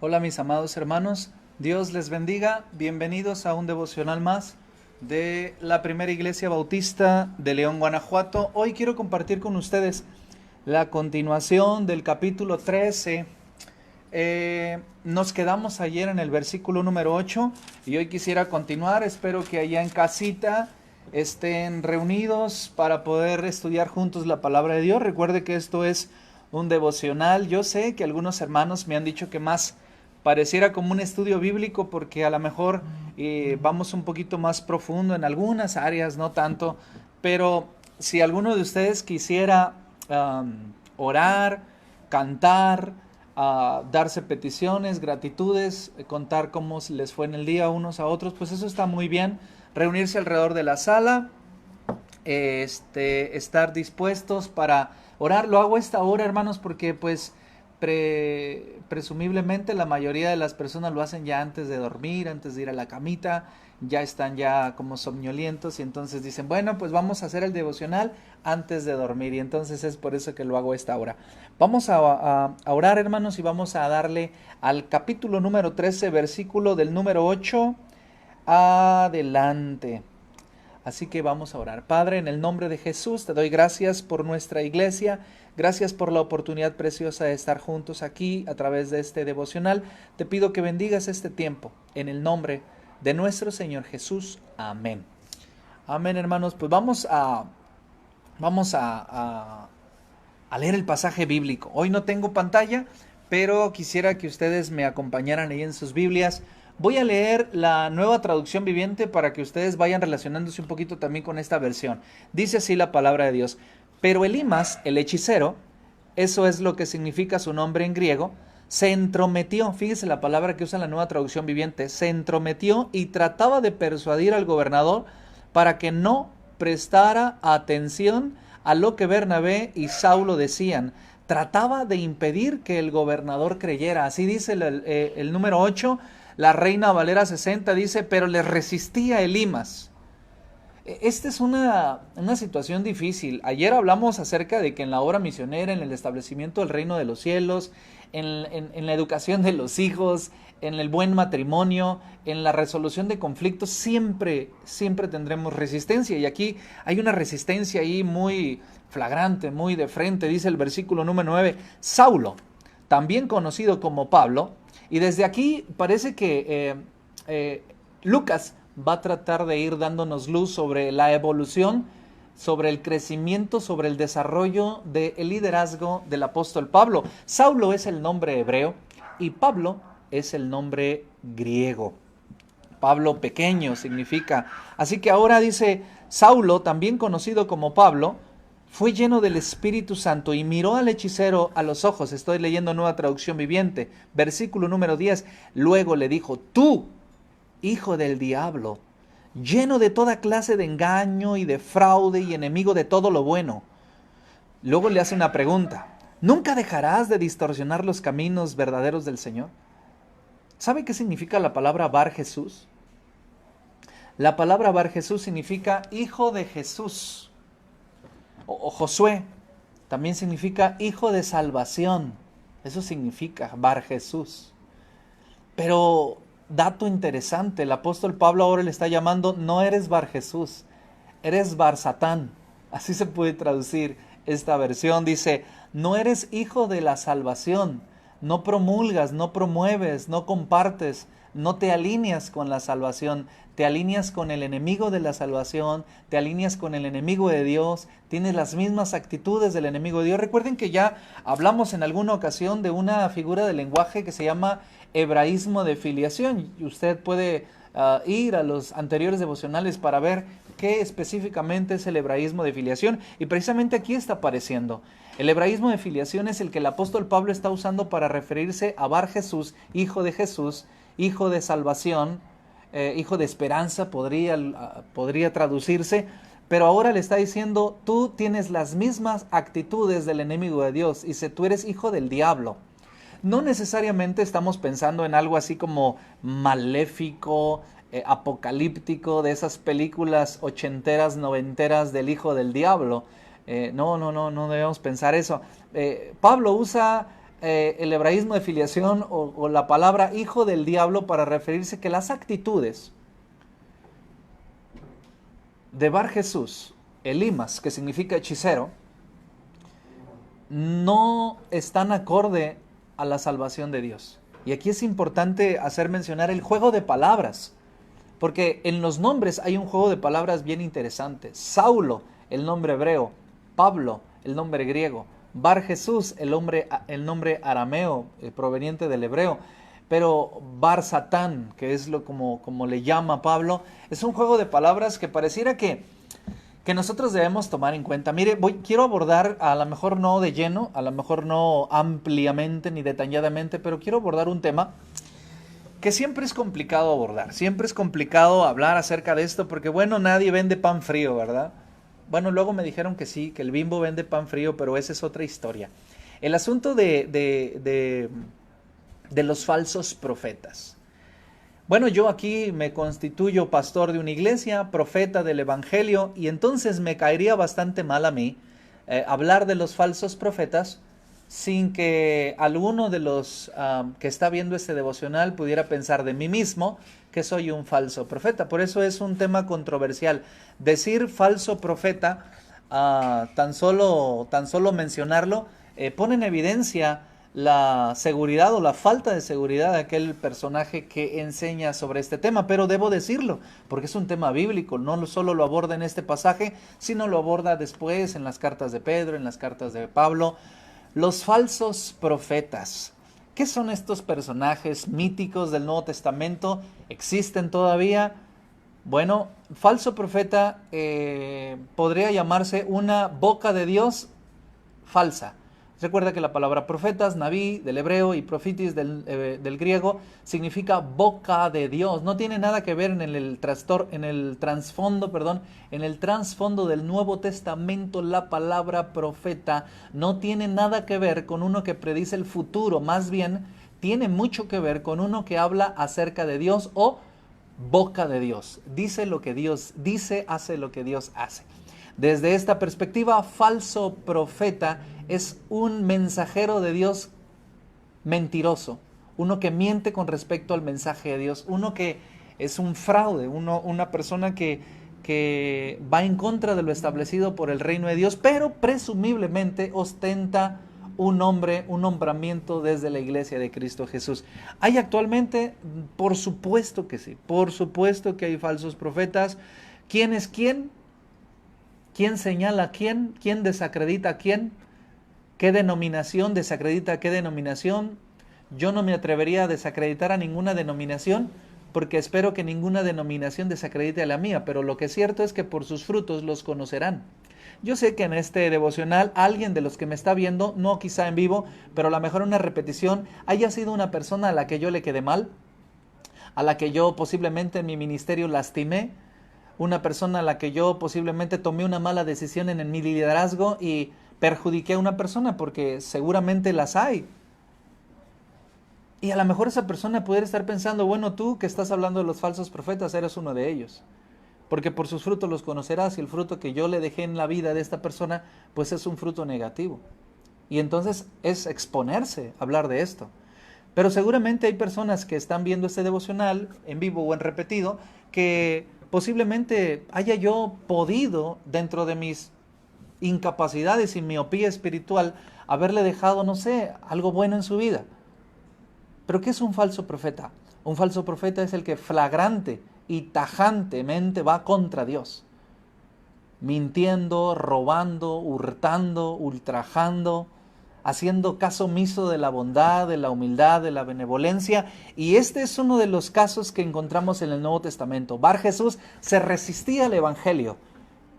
Hola mis amados hermanos, Dios les bendiga, bienvenidos a un devocional más de la Primera Iglesia Bautista de León, Guanajuato. Hoy quiero compartir con ustedes la continuación del capítulo 13. Nos quedamos ayer en el versículo número 8 y hoy quisiera continuar. Espero que allá en casita estén reunidos para poder estudiar juntos la palabra de Dios. Recuerde que esto es un devocional. Yo sé que algunos hermanos me han dicho que más pareciera como un estudio bíblico porque a lo mejor vamos un poquito más profundo en algunas áreas, no tanto, pero si alguno de ustedes quisiera orar, cantar, darse peticiones, gratitudes, contar cómo les fue en el día unos a otros, pues eso está muy bien. Reunirse alrededor de la sala, estar dispuestos para orar. Lo hago a esta hora, hermanos, porque pues presumiblemente la mayoría de las personas lo hacen ya antes de dormir, antes de ir a la camita, ya están ya como somnolientos y entonces dicen, bueno, pues vamos a hacer el devocional antes de dormir, y entonces es por eso que lo hago a esta hora. Vamos a orar, hermanos, y vamos a darle al capítulo número 13, versículo del número 8 adelante. Así que vamos a orar. Padre, en el nombre de Jesús, te doy gracias por nuestra iglesia. Gracias por la oportunidad preciosa de estar juntos aquí a través de este devocional. Te pido que bendigas este tiempo en el nombre de nuestro Señor Jesús. Amén. Amén, hermanos. Pues vamos a leer el pasaje bíblico. Hoy no tengo pantalla, pero quisiera que ustedes me acompañaran ahí en sus Biblias. Voy a leer la Nueva Traducción Viviente para que ustedes vayan relacionándose un poquito también con esta versión. Dice así la palabra de Dios. Pero Elimas, el hechicero, eso es lo que significa su nombre en griego, se entrometió, fíjese la palabra que usa la Nueva Traducción Viviente, se entrometió y trataba de persuadir al gobernador para que no prestara atención a lo que Bernabé y Saulo decían. Trataba de impedir que el gobernador creyera. Así dice el número 8. La Reina Valera 60 dice, pero le resistía Elimas. Esta es una situación difícil. Ayer hablamos acerca de que en la obra misionera, en el establecimiento del reino de los cielos, en la educación de los hijos, en el buen matrimonio, en la resolución de conflictos, siempre tendremos resistencia. Y aquí hay una resistencia ahí muy flagrante, muy de frente. Dice el versículo número 9, Saulo, también conocido como Pablo. Y desde aquí parece que Lucas va a tratar de ir dándonos luz sobre la evolución, sobre el crecimiento, sobre el desarrollo del liderazgo del apóstol Pablo. Saulo es el nombre hebreo y Pablo es el nombre griego. Pablo pequeño significa. Así que ahora dice, Saulo, también conocido como Pablo, fue lleno del Espíritu Santo y miró al hechicero a los ojos. Estoy leyendo Nueva Traducción Viviente, versículo número 10. Luego le dijo, tú, hijo del diablo, lleno de toda clase de engaño y de fraude y enemigo de todo lo bueno. Luego le hace una pregunta. ¿Nunca dejarás de distorsionar los caminos verdaderos del Señor? ¿Sabe qué significa la palabra Bar Jesús? La palabra Bar Jesús significa hijo de Jesús. O Josué también significa hijo de salvación. Eso significa Bar Jesús. Pero dato interesante, el apóstol Pablo ahora le está llamando, no eres Bar Jesús, eres Bar Satán. Así se puede traducir esta versión. Dice, no eres hijo de la salvación, no promulgas, no promueves, no compartes, no te alineas con la salvación, te alineas con el enemigo de la salvación, te alineas con el enemigo de Dios, tienes las mismas actitudes del enemigo de Dios. Recuerden que ya hablamos en alguna ocasión de una figura de lenguaje que se llama hebraísmo de filiación, y usted puede ir a los anteriores devocionales para ver qué específicamente es el hebraísmo de filiación, y precisamente aquí está apareciendo. El hebraísmo de filiación es el que el apóstol Pablo está usando para referirse a Bar Jesús, hijo de Jesús, hijo de salvación, hijo de esperanza podría traducirse, pero ahora le está diciendo, tú tienes las mismas actitudes del enemigo de Dios, y dice, tú eres hijo del diablo. No necesariamente estamos pensando en algo así como maléfico, apocalíptico, de esas películas ochenteras, noventeras del hijo del diablo. No debemos pensar eso. Pablo usa el hebraísmo de filiación o la palabra hijo del diablo para referirse que las actitudes de Bar Jesús, Elimas, que significa hechicero, no están acorde a la salvación de Dios. Y aquí es importante hacer mencionar el juego de palabras, porque en los nombres hay un juego de palabras bien interesante. Saulo, el nombre hebreo; Pablo, el nombre griego; Bar Jesús, el nombre arameo, proveniente del hebreo. Pero Bar Satán, que es como le llama Pablo, es un juego de palabras que pareciera que nosotros debemos tomar en cuenta. Mire, quiero abordar, a lo mejor no de lleno, a lo mejor no ampliamente ni detalladamente, pero quiero abordar un tema que siempre es complicado abordar. Siempre es complicado hablar acerca de esto porque, bueno, nadie vende pan frío, ¿verdad? Bueno, luego me dijeron que sí, que el Bimbo vende pan frío, pero esa es otra historia. El asunto de los falsos profetas. Bueno, yo aquí me constituyo pastor de una iglesia, profeta del evangelio, y entonces me caería bastante mal a mí hablar de los falsos profetas sin que alguno de los que está viendo este devocional pudiera pensar de mí mismo que soy un falso profeta. Por eso es un tema controversial. Decir falso profeta, tan solo mencionarlo, pone en evidencia la seguridad o la falta de seguridad de aquel personaje que enseña sobre este tema, pero debo decirlo, porque es un tema bíblico, no solo lo aborda en este pasaje, sino lo aborda después en las cartas de Pedro, en las cartas de Pablo. Los falsos profetas. ¿Qué son estos personajes míticos del Nuevo Testamento? ¿Existen todavía? Bueno, falso profeta podría llamarse una boca de Dios falsa. Recuerda que la palabra profetas, naví, del hebreo, y profitis del griego, significa boca de Dios. No tiene nada que ver en el trasfondo del Nuevo Testamento. La palabra profeta no tiene nada que ver con uno que predice el futuro. Más bien, tiene mucho que ver con uno que habla acerca de Dios o boca de Dios. Dice lo que Dios dice, hace lo que Dios hace. Desde esta perspectiva, falso profeta es un mensajero de Dios mentiroso, uno que miente con respecto al mensaje de Dios, uno que es un fraude, una persona que va en contra de lo establecido por el reino de Dios, pero presumiblemente ostenta un nombramiento desde la iglesia de Cristo Jesús. ¿Hay actualmente? Por supuesto que sí, por supuesto que hay falsos profetas. ¿Quién es quién? ¿Quién señala a quién? ¿Quién desacredita a quién? ¿Qué denominación desacredita a qué denominación? Yo no me atrevería a desacreditar a ninguna denominación porque espero que ninguna denominación desacredite a la mía, pero lo que es cierto es que por sus frutos los conocerán. Yo sé que en este devocional alguien de los que me está viendo, no quizá en vivo, pero a lo mejor una repetición, haya sido una persona a la que yo le quedé mal, a la que yo posiblemente en mi ministerio lastimé, una persona a la que yo posiblemente tomé una mala decisión en mi liderazgo y perjudiqué a una persona, porque seguramente las hay. Y a lo mejor esa persona pudiera estar pensando, bueno, tú que estás hablando de los falsos profetas, eres uno de ellos. Porque por sus frutos los conocerás, y el fruto que yo le dejé en la vida de esta persona, pues es un fruto negativo. Y entonces es exponerse a hablar de esto. Pero seguramente hay personas que están viendo este devocional, en vivo o en repetido, que posiblemente haya yo podido, dentro de mis incapacidades y miopía espiritual, haberle dejado, no sé, algo bueno en su vida. ¿Pero qué es un falso profeta? Un falso profeta es el que flagrante y tajantemente va contra Dios, mintiendo, robando, hurtando, ultrajando, haciendo caso omiso de la bondad, de la humildad, de la benevolencia. Y este es uno de los casos que encontramos en el Nuevo Testamento. Bar Jesús se resistía al evangelio,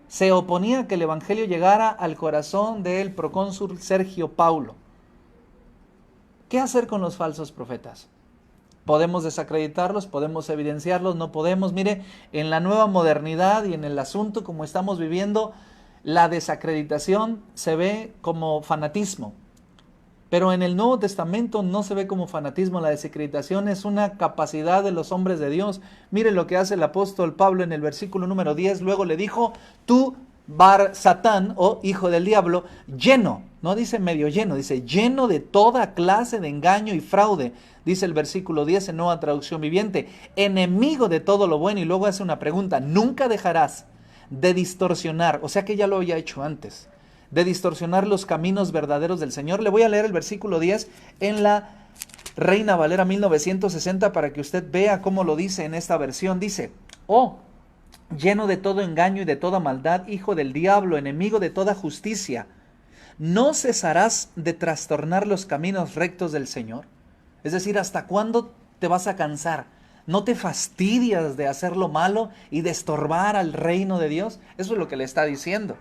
se oponía a que el evangelio llegara al corazón del procónsul Sergio Paulo. ¿Qué hacer con los falsos profetas? ¿Podemos desacreditarlos? ¿Podemos evidenciarlos? No podemos. Mire, en la nueva modernidad y en el asunto como estamos viviendo, la desacreditación se ve como fanatismo. Pero en el Nuevo Testamento no se ve como fanatismo. La desacreditación es una capacidad de los hombres de Dios. Mire lo que hace el apóstol Pablo en el versículo número 10. Luego le dijo, tú, Bar Satán, o hijo del diablo, lleno No dice medio lleno, dice lleno de toda clase de engaño y fraude. Dice el versículo 10 en Nueva Traducción Viviente, enemigo de todo lo bueno. Y luego hace una pregunta, nunca dejarás de distorsionar, o sea que ya lo había hecho antes, de distorsionar los caminos verdaderos del Señor. Le voy a leer el versículo 10 en la Reina Valera 1960 para que usted vea cómo lo dice en esta versión. Dice, oh, lleno de todo engaño y de toda maldad, hijo del diablo, enemigo de toda justicia, ¿no cesarás de trastornar los caminos rectos del Señor? Es decir, ¿hasta cuándo te vas a cansar? ¿No te fastidias de hacer lo malo y de estorbar al reino de Dios? Eso es lo que le está diciendo.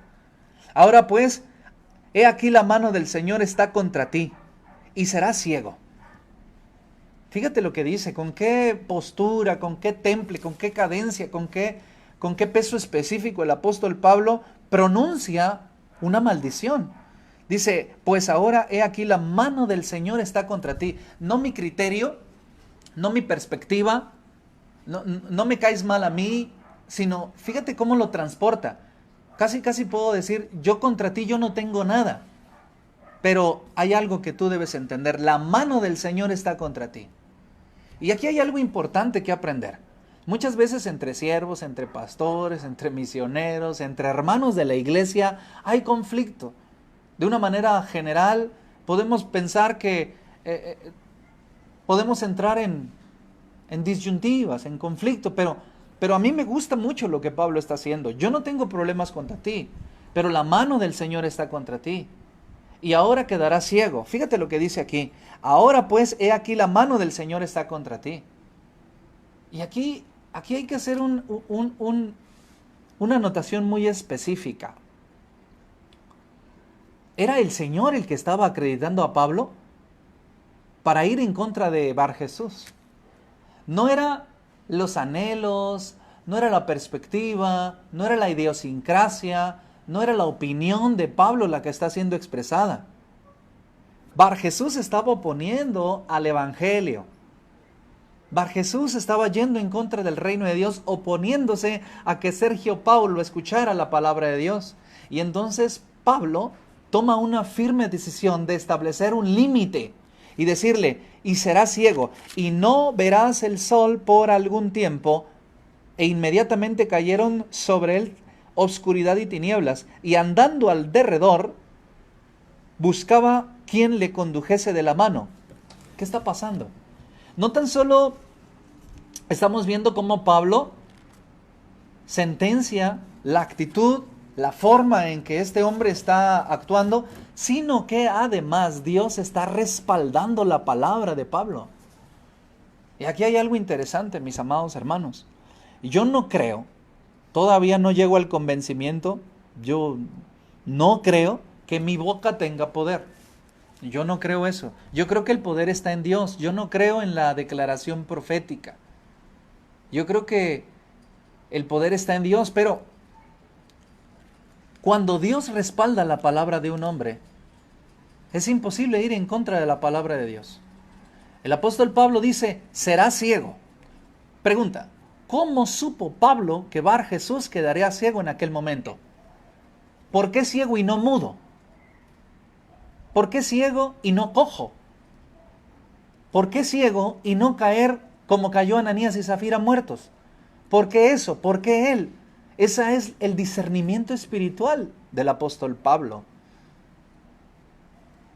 Ahora pues, he aquí la mano del Señor está contra ti y serás ciego. Fíjate lo que dice, con qué postura, con qué temple, con qué cadencia, con qué peso específico el apóstol Pablo pronuncia una maldición. Dice, pues ahora he aquí la mano del Señor está contra ti. No mi criterio, no mi perspectiva, no me caes mal a mí, sino fíjate cómo lo transporta. Casi puedo decir, yo contra ti yo no tengo nada. Pero hay algo que tú debes entender, la mano del Señor está contra ti. Y aquí hay algo importante que aprender. Muchas veces entre siervos, entre pastores, entre misioneros, entre hermanos de la iglesia, hay conflicto. De una manera general, podemos pensar que podemos entrar en disyuntivas, en conflicto, pero a mí me gusta mucho lo que Pablo está haciendo. Yo no tengo problemas contra ti, pero la mano del Señor está contra ti. Y ahora quedarás ciego. Fíjate lo que dice aquí. Ahora pues, he aquí la mano del Señor está contra ti. Y aquí hay que hacer una anotación muy específica. ¿Era el Señor el que estaba acreditando a Pablo para ir en contra de Bar Jesús? No era los anhelos, no era la perspectiva, no era la idiosincrasia, no era la opinión de Pablo la que está siendo expresada. Bar Jesús estaba oponiendo al Evangelio. Bar Jesús estaba yendo en contra del reino de Dios, oponiéndose a que Sergio Paulo escuchara la palabra de Dios. Y entonces Pablo toma una firme decisión de establecer un límite y decirle, y serás ciego, y no verás el sol por algún tiempo. E inmediatamente cayeron sobre él obscuridad y tinieblas, y andando al derredor, buscaba quien le condujese de la mano. ¿Qué está pasando? No tan solo estamos viendo cómo Pablo sentencia la actitud, la forma en que este hombre está actuando, sino que además Dios está respaldando la palabra de Pablo. Y aquí hay algo interesante, mis amados hermanos. Yo no creo, todavía no llego al convencimiento, yo no creo que mi boca tenga poder. Yo no creo eso. Yo creo que el poder está en Dios. Yo no creo en la declaración profética. Yo creo que el poder está en Dios, pero cuando Dios respalda la palabra de un hombre, es imposible ir en contra de la palabra de Dios. El apóstol Pablo dice, será ciego. Pregunta, ¿cómo supo Pablo que Bar Jesús quedaría ciego en aquel momento? ¿Por qué ciego y no mudo? ¿Por qué ciego y no cojo? ¿Por qué ciego y no caer como cayó Ananías y Zafira muertos? ¿Por qué eso? ¿Por qué él? Ese es el discernimiento espiritual del apóstol Pablo.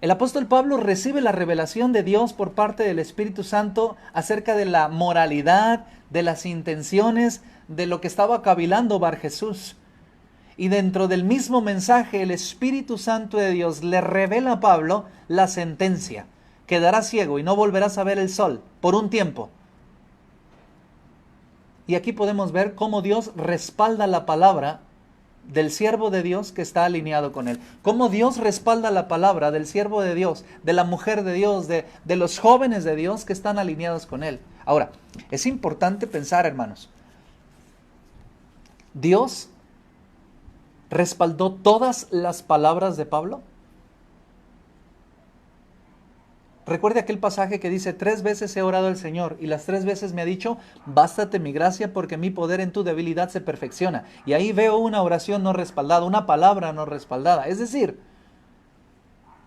El apóstol Pablo recibe la revelación de Dios por parte del Espíritu Santo acerca de la moralidad, de las intenciones, de lo que estaba cavilando Bar Jesús. Y dentro del mismo mensaje, el Espíritu Santo de Dios le revela a Pablo la sentencia. Quedarás ciego y no volverás a ver el sol por un tiempo. Y aquí podemos ver cómo Dios respalda la palabra del siervo de Dios que está alineado con él. Cómo Dios respalda la palabra del siervo de Dios, de la mujer de Dios, de los jóvenes de Dios que están alineados con él. Ahora, es importante pensar, hermanos. ¿Dios respaldó todas las palabras de Pablo? Recuerde aquel pasaje que dice, 3 veces he orado al Señor y las 3 veces me ha dicho, bástate mi gracia porque mi poder en tu debilidad se perfecciona. Y ahí veo una oración no respaldada, una palabra no respaldada. Es decir,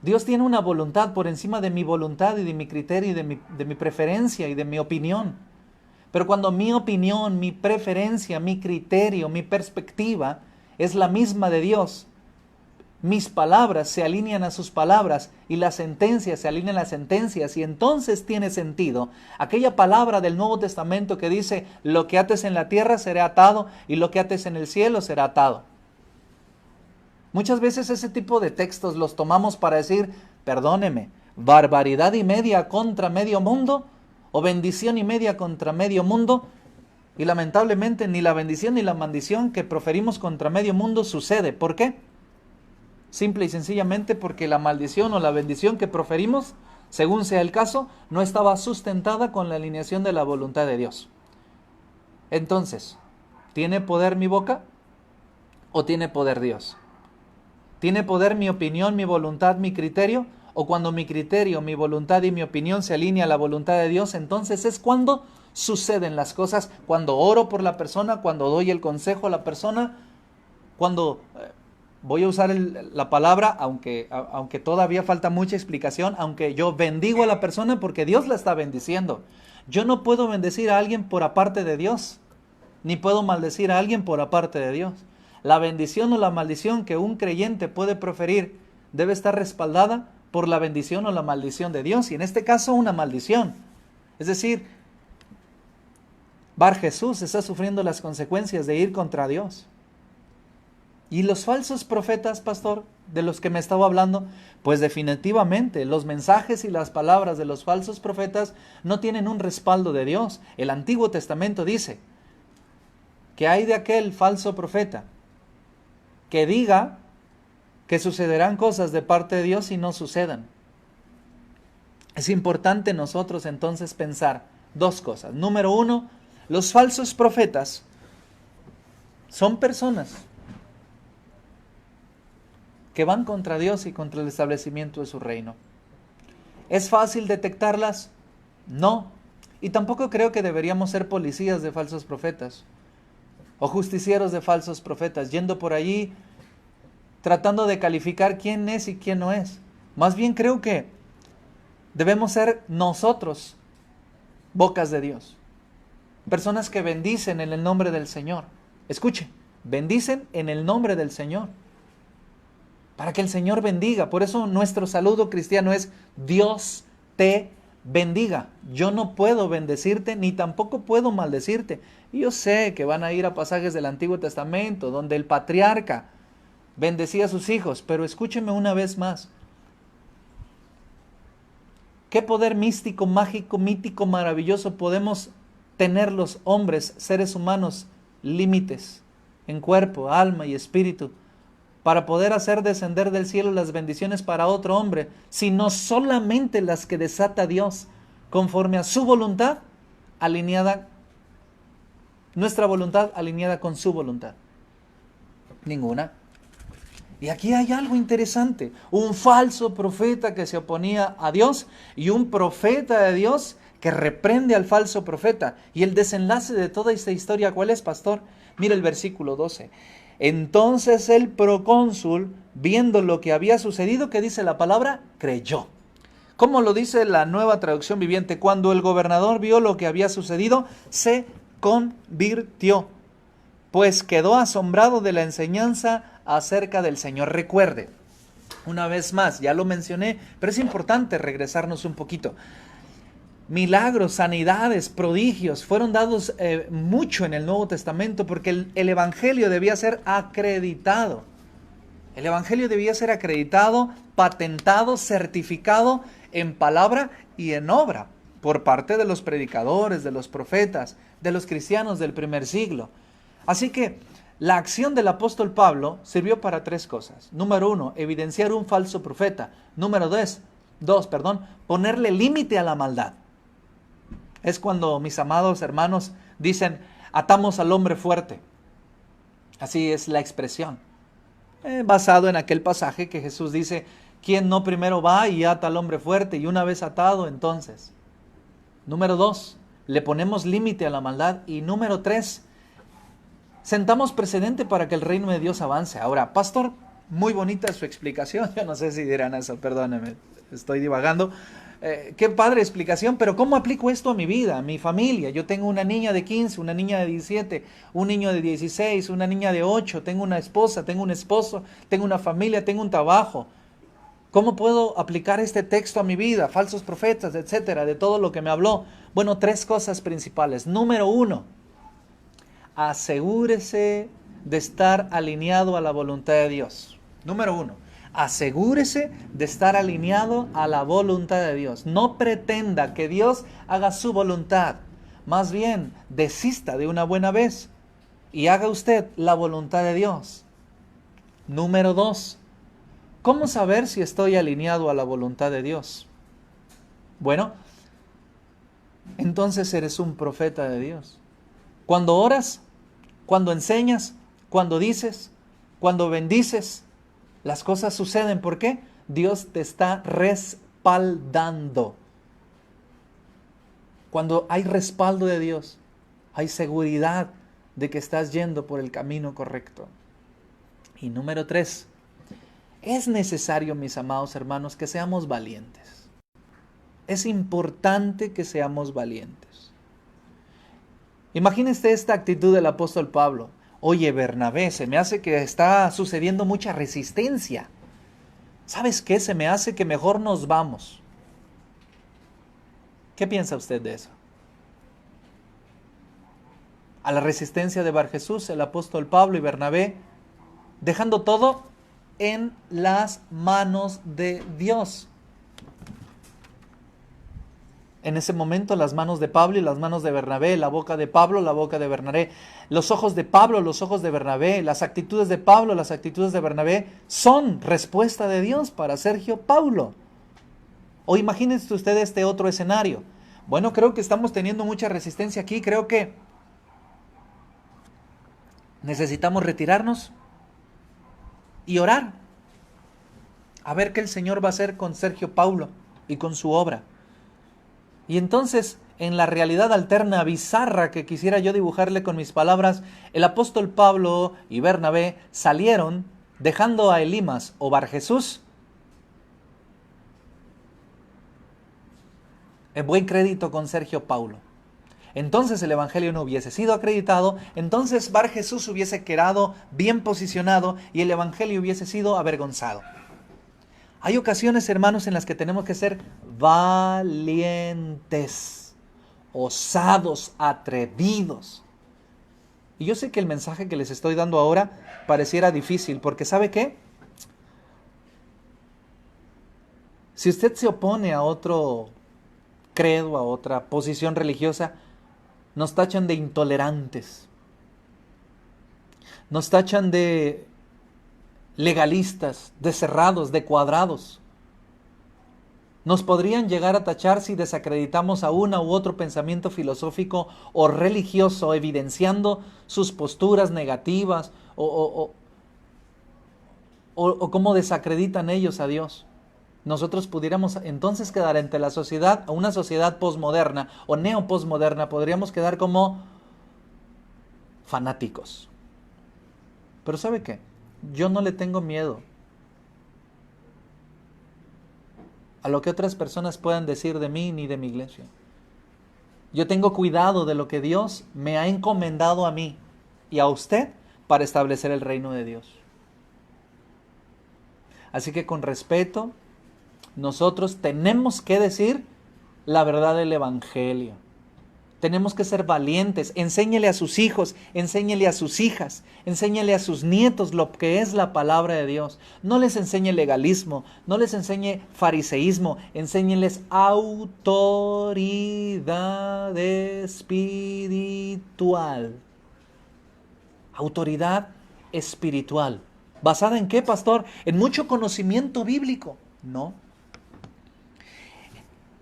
Dios tiene una voluntad por encima de mi voluntad y de mi criterio y de mi preferencia y de mi opinión. Pero cuando mi opinión, mi preferencia, mi criterio, mi perspectiva es la misma de Dios, mis palabras se alinean a sus palabras y las sentencias se alinean a las sentencias, y entonces tiene sentido aquella palabra del Nuevo Testamento que dice: lo que ates en la tierra será atado y lo que ates en el cielo será atado. Muchas veces ese tipo de textos los tomamos para decir, perdóneme, barbaridad y media contra medio mundo o bendición y media contra medio mundo, y lamentablemente ni la bendición ni la maldición que proferimos contra medio mundo sucede. ¿Por qué? Simple y sencillamente porque la maldición o la bendición que proferimos, según sea el caso, no estaba sustentada con la alineación de la voluntad de Dios. Entonces, ¿tiene poder mi boca o tiene poder Dios? ¿Tiene poder mi opinión, mi voluntad, mi criterio? ¿O cuando mi criterio, mi voluntad y mi opinión se alinean a la voluntad de Dios, entonces es cuando suceden las cosas? Cuando oro por la persona, cuando doy el consejo a la persona, cuando... voy a usar la palabra, aunque todavía falta mucha explicación, aunque yo bendigo a la persona porque Dios la está bendiciendo. Yo no puedo bendecir a alguien por aparte de Dios, ni puedo maldecir a alguien por aparte de Dios. La bendición o la maldición que un creyente puede proferir debe estar respaldada por la bendición o la maldición de Dios, y en este caso una maldición. Es decir, Bar Jesús está sufriendo las consecuencias de ir contra Dios. ¿Y los falsos profetas, pastor, de los que me estaba hablando? Pues definitivamente los mensajes y las palabras de los falsos profetas no tienen un respaldo de Dios. El Antiguo Testamento dice que hay de aquel falso profeta que diga que sucederán cosas de parte de Dios y no sucedan. Es importante nosotros entonces pensar dos cosas. Número uno, los falsos profetas son personas que van contra Dios y contra el establecimiento de su reino. ¿Es fácil detectarlas? No. Y tampoco creo que deberíamos ser policías de falsos profetas o justicieros de falsos profetas, yendo por allí tratando de calificar quién es y quién no es. Más bien creo que debemos ser nosotros bocas de Dios, personas que bendicen en el nombre del Señor. Escuche, bendicen en el nombre del Señor, para que el Señor bendiga. Por eso nuestro saludo cristiano es: Dios te bendiga. Yo no puedo bendecirte ni tampoco puedo maldecirte. Y yo sé que van a ir a pasajes del Antiguo Testamento donde el patriarca bendecía a sus hijos, pero escúcheme una vez más. ¿Qué poder místico, mágico, mítico, maravilloso podemos tener los hombres, seres humanos, límites en cuerpo, alma y espíritu, para poder hacer descender del cielo las bendiciones para otro hombre, sino solamente las que desata Dios, conforme a su voluntad, alineada, nuestra voluntad alineada con su voluntad? Ninguna. Y aquí hay algo interesante: un falso profeta que se oponía a Dios y un profeta de Dios que reprende al falso profeta. Y el desenlace de toda esta historia, ¿cuál es, pastor? Mira el versículo 12. Entonces el procónsul, viendo lo que había sucedido, ¿qué dice la palabra? Creyó. ¿Cómo lo dice la Nueva Traducción Viviente? Cuando el gobernador vio lo que había sucedido, se convirtió, pues quedó asombrado de la enseñanza acerca del Señor. Recuerde, una vez más, ya lo mencioné, pero es importante regresarnos un poquito. Milagros, sanidades, prodigios fueron dados mucho en el Nuevo Testamento, porque el Evangelio debía ser acreditado. El Evangelio debía ser acreditado, patentado, certificado en palabra y en obra por parte de los predicadores, de los profetas, de los cristianos del primer siglo. Así que la acción del apóstol Pablo sirvió para tres cosas. Número uno, evidenciar un falso profeta. Número dos, ponerle límite a la maldad. Es cuando mis amados hermanos dicen: atamos al hombre fuerte. Así es la expresión. Basado en aquel pasaje que Jesús dice: ¿quién no primero va y ata al hombre fuerte? Y una vez atado, entonces. Número 2, le ponemos límite a la maldad. Y número 3, sentamos precedente para que el reino de Dios avance. Ahora, pastor, Muy bonita su explicación. Yo no sé si dirán eso, perdónenme, estoy divagando. Qué padre explicación, pero ¿cómo aplico esto a mi vida, a mi familia? Yo tengo una niña de 15, una niña de 17, un niño de 16, una niña de 8, tengo una esposa, tengo un esposo, tengo una familia, tengo un trabajo. ¿Cómo puedo aplicar este texto a mi vida? Falsos profetas, etcétera, de todo lo que me habló. Bueno, tres cosas principales. Número uno, asegúrese de estar alineado a la voluntad de Dios. Número uno, asegúrese de estar alineado a la voluntad de Dios. No pretenda que Dios haga su voluntad. Más bien, desista de una buena vez y haga usted la voluntad de Dios. Número dos, ¿cómo saber si estoy alineado a la voluntad de Dios? Bueno, entonces eres un profeta de Dios. Cuando oras, cuando enseñas, cuando dices, cuando bendices, las cosas suceden. ¿Por qué? Dios te está respaldando. Cuando hay respaldo de Dios, hay seguridad de que estás yendo por el camino correcto. Y número tres, es necesario, mis amados hermanos, que seamos valientes. Es importante que seamos valientes. Imagínese esta actitud del apóstol Pablo. Oye, Bernabé, se me hace que está sucediendo mucha resistencia. ¿Sabes qué? Se me hace que mejor nos vamos. ¿Qué piensa usted de eso? A la resistencia de Bar Jesús, el apóstol Pablo y Bernabé, dejando todo en las manos de Dios. En ese momento las manos de Pablo y las manos de Bernabé, la boca de Pablo, la boca de Bernabé, los ojos de Pablo, los ojos de Bernabé, las actitudes de Pablo, las actitudes de Bernabé, son respuesta de Dios para Sergio Paulo. O imagínense usted este otro escenario. Bueno, creo que estamos teniendo mucha resistencia aquí, creo que necesitamos retirarnos y orar. A ver qué el Señor va a hacer con Sergio Paulo y con su obra. Y entonces, en la realidad alterna, bizarra, que quisiera yo dibujarle con mis palabras, el apóstol Pablo y Bernabé salieron dejando a Elimas o Bar Jesús en buen crédito con Sergio Paulo. Entonces el evangelio no hubiese sido acreditado, entonces Bar Jesús hubiese quedado bien posicionado y el evangelio hubiese sido avergonzado. Hay ocasiones, hermanos, en las que tenemos que ser valientes, osados, atrevidos. Y yo sé que el mensaje que les estoy dando ahora pareciera difícil, porque ¿sabe qué? Si usted se opone a otro credo, a otra posición religiosa, nos tachan de intolerantes, nos tachan de legalistas, de cerrados, de cuadrados. Nos podrían llegar a tachar si desacreditamos a una u otro pensamiento filosófico o religioso, evidenciando sus posturas negativas o cómo desacreditan ellos a Dios. Nosotros pudiéramos entonces quedar entre la sociedad, una sociedad posmoderna o neoposmoderna, podríamos quedar como fanáticos. Pero ¿sabe qué? Yo no le tengo miedo a lo que otras personas puedan decir de mí ni de mi iglesia. Yo tengo cuidado de lo que Dios me ha encomendado a mí y a usted para establecer el reino de Dios. Así que con respeto, nosotros tenemos que decir la verdad del evangelio. Tenemos que ser valientes. Enséñele a sus hijos, enséñele a sus hijas, enséñele a sus nietos lo que es la palabra de Dios. No les enseñe legalismo, no les enseñe fariseísmo, enséñeles autoridad espiritual. Autoridad espiritual. ¿Basada en qué, pastor? ¿En mucho conocimiento bíblico? No.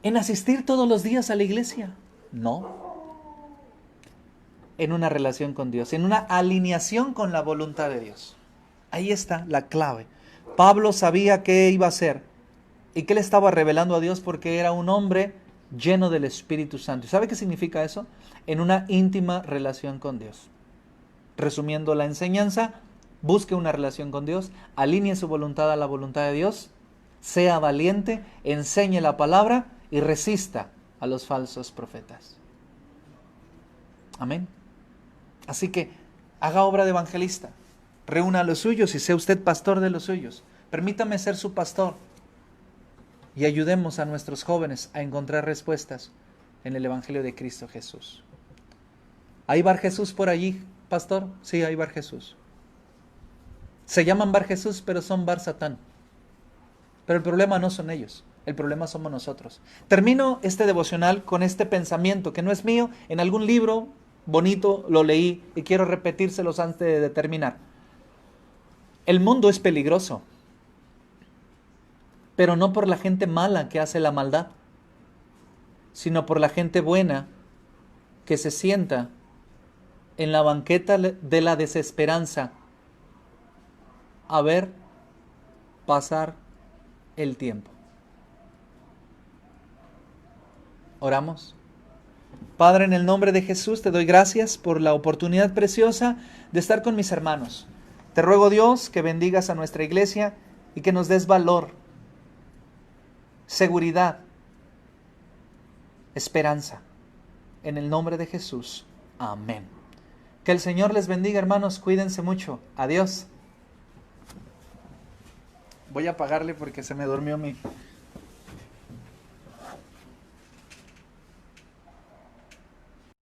¿En asistir todos los días a la iglesia? No. En una relación con Dios, en una alineación con la voluntad de Dios. Ahí está la clave. Pablo sabía qué iba a hacer y qué le estaba revelando a Dios porque era un hombre lleno del Espíritu Santo. ¿Sabe qué significa eso? En una íntima relación con Dios. Resumiendo la enseñanza, busque una relación con Dios, alinee su voluntad a la voluntad de Dios, sea valiente, enseñe la palabra y resista a los falsos profetas. Amén. Así que haga obra de evangelista, reúna a los suyos y sea usted pastor de los suyos. Permítame ser su pastor y ayudemos a nuestros jóvenes a encontrar respuestas en el Evangelio de Cristo Jesús. ¿Hay Bar Jesús por allí, pastor? Sí, hay Bar Jesús. Se llaman Bar Jesús, pero son Bar Satán. Pero el problema no son ellos, el problema somos nosotros. Termino este devocional con este pensamiento que no es mío, en algún libro bonito lo leí y quiero repetírselos antes de terminar. El mundo es peligroso, pero no por la gente mala que hace la maldad, sino por la gente buena que se sienta en la banqueta de la desesperanza a ver pasar el tiempo. Oramos. Padre, en el nombre de Jesús te doy gracias por la oportunidad preciosa de estar con mis hermanos. Te ruego, Dios, que bendigas a nuestra iglesia y que nos des valor, seguridad, esperanza. En el nombre de Jesús. Amén. Que el Señor les bendiga, hermanos. Cuídense mucho. Adiós. Voy a apagarle porque se me durmió mi